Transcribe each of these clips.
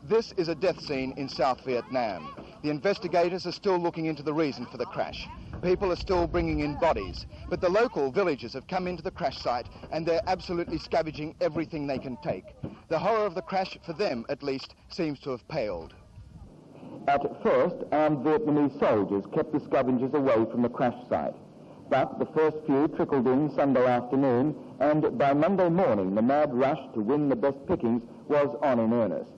This is a death scene in South Vietnam. The investigators are still looking into the reason for the crash. People are still bringing in bodies, but the local villagers have come into the crash site and they're absolutely scavenging everything they can take. The horror of the crash, for them at least, seems to have paled. At first, armed Vietnamese soldiers kept the scavengers away from the crash site. But the first few trickled in Sunday afternoon, and by Monday morning the mad rush to win the best pickings was on in earnest.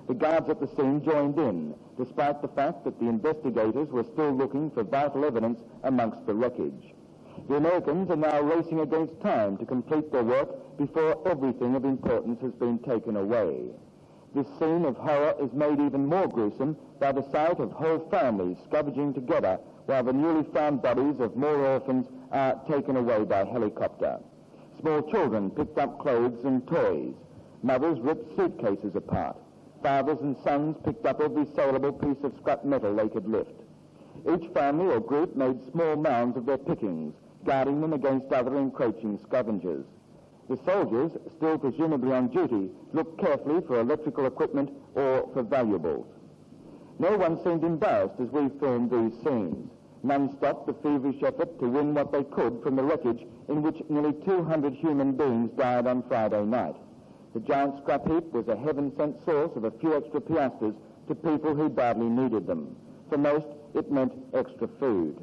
The guards at the scene joined in, despite the fact that the investigators were still looking for vital evidence amongst the wreckage. The Americans are now racing against time to complete their work before everything of importance has been taken away. This scene of horror is made even more gruesome by the sight of whole families scavenging together while the newly found bodies of more orphans are taken away by helicopter. Small children picked up clothes and toys. Mothers ripped suitcases apart. Fathers and sons picked up every saleable piece of scrap metal they could lift. Each family or group made small mounds of their pickings, guarding them against other encroaching scavengers. The soldiers, still presumably on duty, looked carefully for electrical equipment or for valuables. No one seemed embarrassed as we filmed these scenes. None stopped the feverish effort to win what they could from the wreckage in which nearly 200 human beings died on Friday night. The giant scrap heap was a heaven-sent source of a few extra piastres to people who badly needed them. For most, it meant extra food.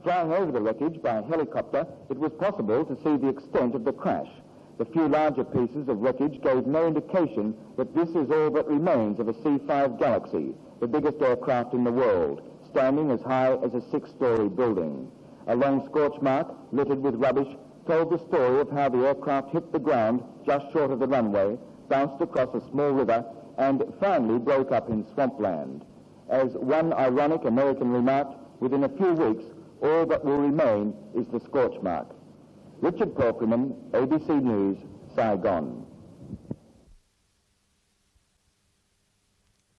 Flying over the wreckage by helicopter, it was possible to see the extent of the crash. The few larger pieces of wreckage gave no indication that this is all that remains of a C-5 Galaxy, the biggest aircraft in the world, standing as high as a 6-story building. A long scorch mark, littered with rubbish, told the story of how the aircraft hit the ground just short of the runway, bounced across a small river, and finally broke up in swampland. As one ironic American remarked, within a few weeks, all that will remain is the scorch mark. Richard Porkman, ABC News, Saigon.